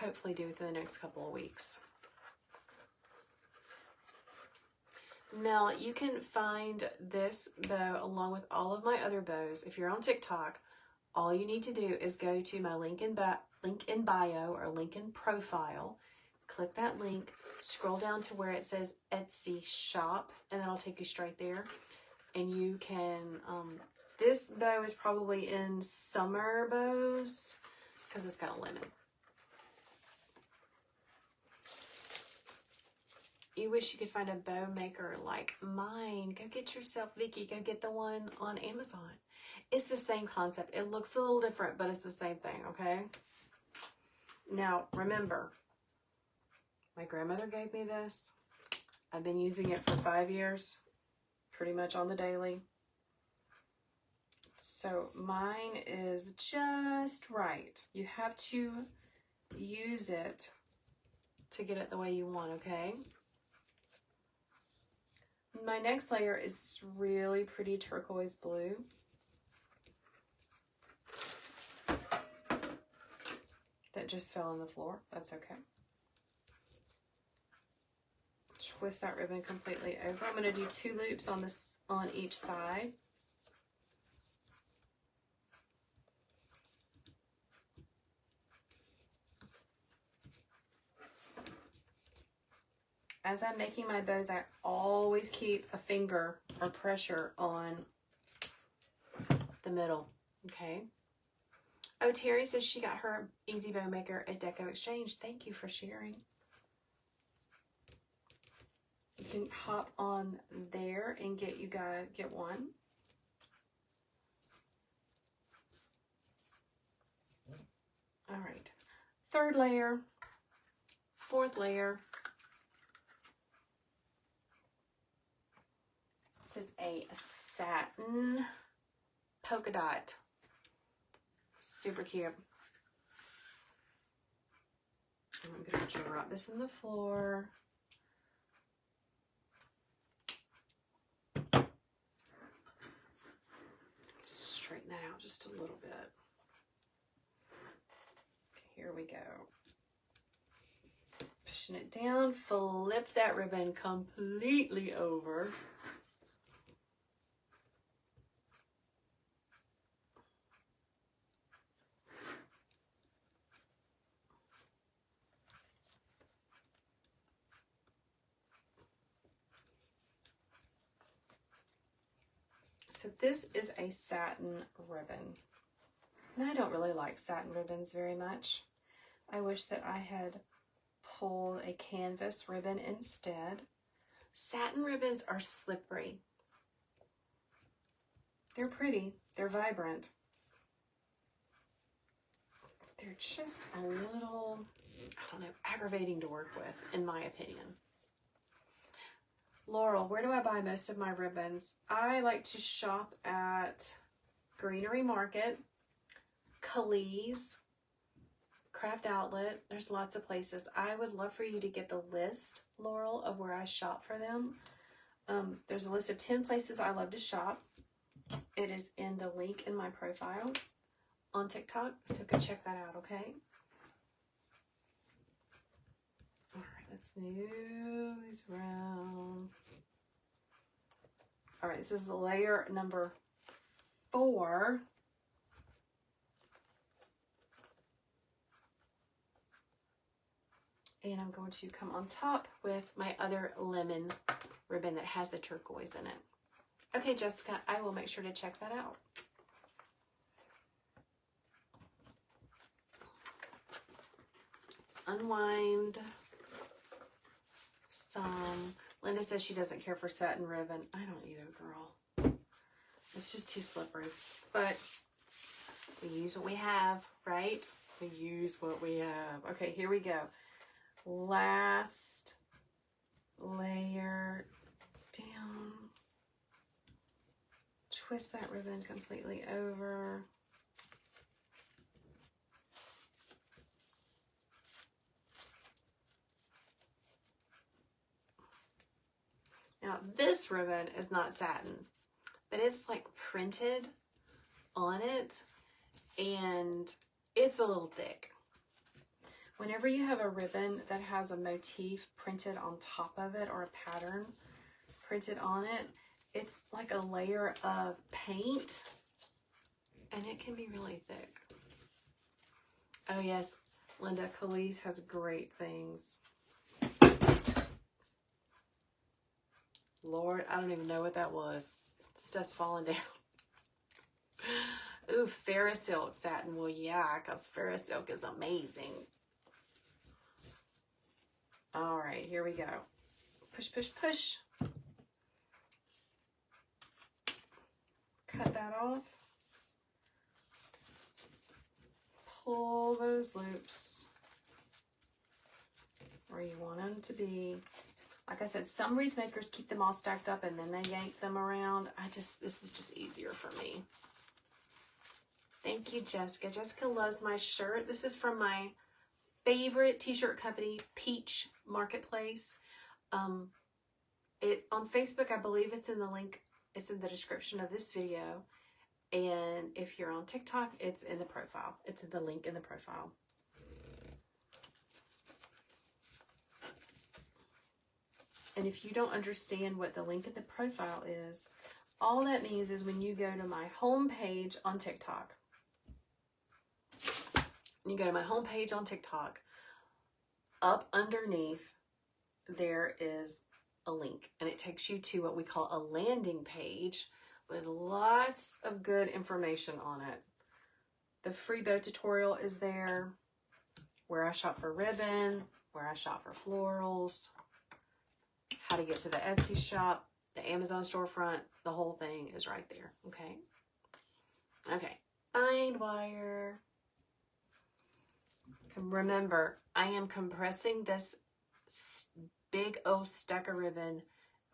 hopefully do within the next couple of weeks. Now, you can find this bow along with all of my other bows. If you're on TikTok, all you need to do is go to my link in bio or link in profile, click that link, scroll down to where it says Etsy shop, and that'll take you straight there. And you can, this bow is probably in summer bows because it's got a lemon. You wish you could find a bow maker like mine. Go get yourself, Vicky, go get the one on Amazon. It's the same concept. It looks a little different, but it's the same thing, okay? Now, remember, my grandmother gave me this. I've been using it for 5 years, pretty much on the daily. So mine is just right. You have to use it to get it the way you want, okay? My next layer is really pretty turquoise blue. That just fell on the floor. That's okay. Twist that ribbon completely over. I'm going to do 2 loops on each side. As I'm making my bows, I always keep a finger or pressure on the middle, okay? Oh, Terry says she got her Easy Bow Maker at Deco Exchange. Thank you for sharing. You can hop on there and get one. All right, 3rd layer, 4th layer. This is a satin polka dot. Super cute. I'm going to drop this in the floor. Straighten that out just a little bit. Okay, here we go. Pushing it down, flip that ribbon completely over. So this is a satin ribbon. And I don't really like satin ribbons very much. I wish that I had pulled a canvas ribbon instead. Satin ribbons are slippery. They're pretty, they're vibrant. They're just a little, I don't know, aggravating to work with, in my opinion. Laurel, where do I buy most of my ribbons? I like to shop at Greenery Market, Kalees, Craft Outlet. There's lots of places. I would love for you to get the list, Laurel, of where I shop for them. There's a list of 10 places I love to shop. It is in the link in my profile on TikTok, so go check that out, okay? All right, let's move these around. All right, this is layer number 4. And I'm going to come on top with my other lemon ribbon that has the turquoise in it. Okay, Jessica, I will make sure to check that out. Let's unwind some. Linda says she doesn't care for satin ribbon. I don't either, girl. It's just too slippery. But we use what we have, right? We use what we have. Okay, here we go. Last layer down. Twist that ribbon completely over. Now this ribbon is not satin, but it's like printed on it and it's a little thick. Whenever you have a ribbon that has a motif printed on top of it or a pattern printed on it, it's like a layer of paint and it can be really thick. Oh yes, Linda, Kalees has great things. Lord, I don't even know what that was. Stuff's falling down. Ooh, Ferris Silk satin. Well, yeah, because Ferris Silk is amazing. All right, here we go. Push, push, push. Cut that off. Pull those loops where you want them to be. Like I said, some wreath makers keep them all stacked up and then they yank them around. This is just easier for me. Thank you, Jessica. Jessica loves my shirt. This is from my favorite t-shirt company, Peach Marketplace. On Facebook, I believe it's in the link. It's in the description of this video. And if you're on TikTok, it's in the profile. It's in the link in the profile. And if you don't understand what the link in the profile is, all that means is when you go to my home page on TikTok, up underneath, there is a link. And it takes you to what we call a landing page with lots of good information on it. The free bow tutorial is there, where I shop for ribbon, where I shop for florals, how to get to the Etsy shop, the Amazon storefront, the whole thing is right there, okay? Okay, bind wire. Remember, I am compressing this big old stack of ribbon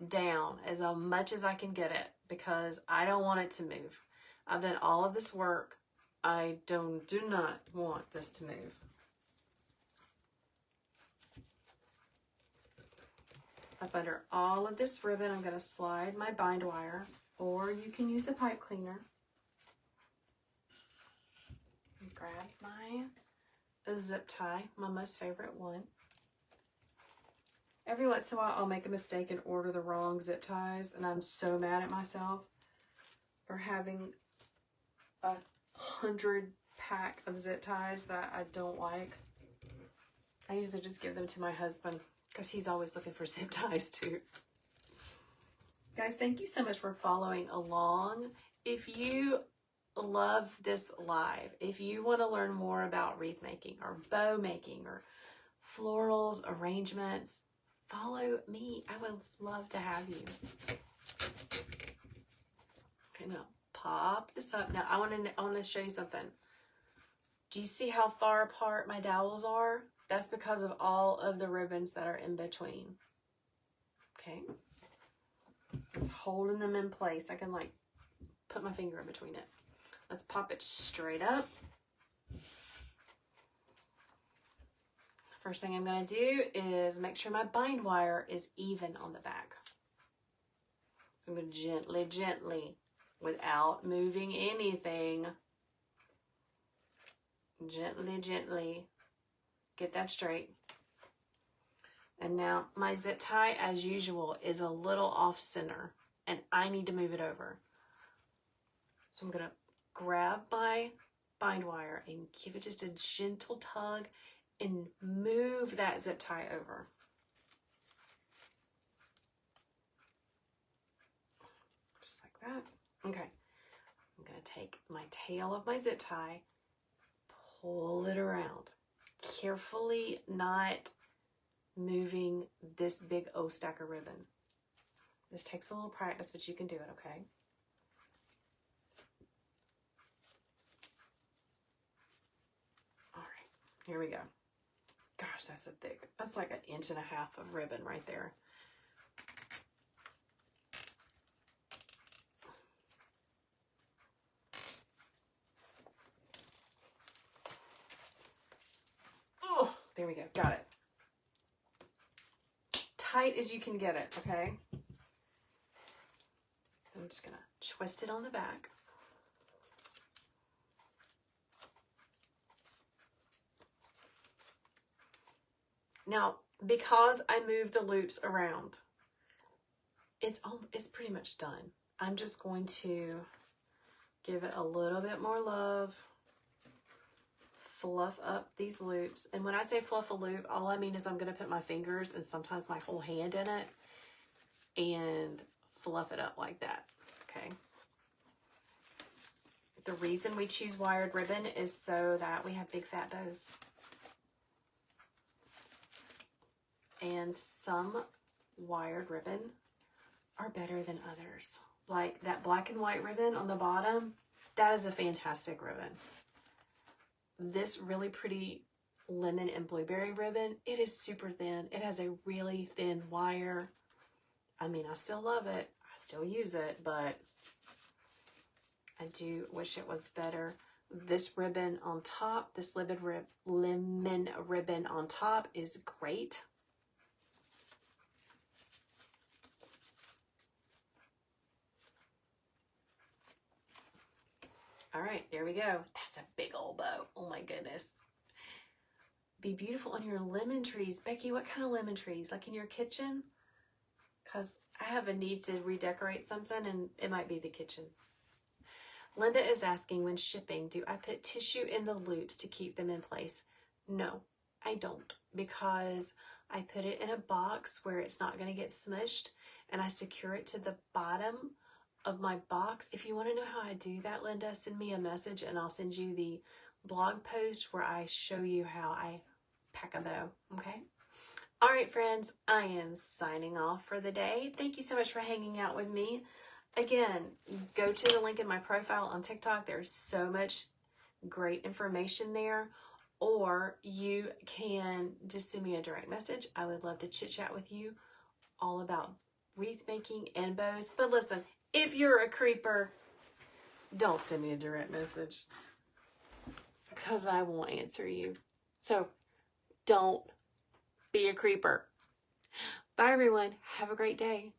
down as much as I can get it because I don't want it to move. I've done all of this work. I do not want this to move. Up under all of this ribbon, I'm going to slide my bind wire, or you can use a pipe cleaner. Grab my zip tie, my most favorite one. Every once in a while, I'll make a mistake and order the wrong zip ties, and I'm so mad at myself for having a 100-pack of zip ties that I don't like. I usually just give them to my husband because he's always looking for zip ties too. Guys, thank you so much for following along. If you love this live, if you want to learn more about wreath making or bow making or florals, arrangements, follow me. I would love to have you. Okay, now pop this up. Now I want to show you something. Do you see how far apart my dowels are? That's because of all of the ribbons that are in between. Okay. It's holding them in place. I can like put my finger in between it. Let's pop it straight up. First thing I'm going to do is make sure my bind wire is even on the back. I'm going to gently, without moving anything, gently get that straight. And now my zip tie, as usual, is a little off center, and I need to move it over. So I'm going to grab my bind wire and give it just a gentle tug and move that zip tie over. Just like that. Okay. I'm going to take my tail of my zip tie, pull it around, carefully not moving this big O stack of ribbon. This takes a little practice, but you can do it, okay? All right, here we go. Gosh, that's like 1.5 inches of ribbon right there. Oh, there we go, got it. Tight as you can get it, okay? I'm just gonna twist it on the back. Now, because I moved the loops around, it's pretty much done. I'm just going to give it a little bit more love, fluff up these loops. And when I say fluff a loop, all I mean is I'm going to put my fingers and sometimes my whole hand in it and fluff it up like that, okay? The reason we choose wired ribbon is so that we have big fat bows. And some wired ribbon are better than others. Like that black and white ribbon on the bottom, that is a fantastic ribbon. This really pretty lemon and blueberry ribbon, it is super thin. It has a really thin wire. I mean, I still love it. I still use it, but I do wish it was better. This ribbon on top, this lemon ribbon on top is great. All right, there we go. That's a big old bow. Oh my goodness. Be beautiful on your lemon trees. Becky, what kind of lemon trees? Like in your kitchen? Because I have a need to redecorate something and it might be the kitchen. Linda is asking, when shipping, do I put tissue in the loops to keep them in place? No, I don't, because I put it in a box where it's not going to get smushed, and I secure it to the bottom of my box. If you want to know how I do that, Linda, send me a message and I'll send you the blog post where I show you how I pack a bow, okay? All right, friends, I am signing off for the day. Thank you so much for hanging out with me. Again, go to the link in my profile on TikTok. There's so much great information there. or you can just send me a direct message. I would love to chit chat with you all about wreath making and bows. But listen, if you're a creeper, don't send me a direct message because I won't answer you. So don't be a creeper. Bye everyone. Have a great day.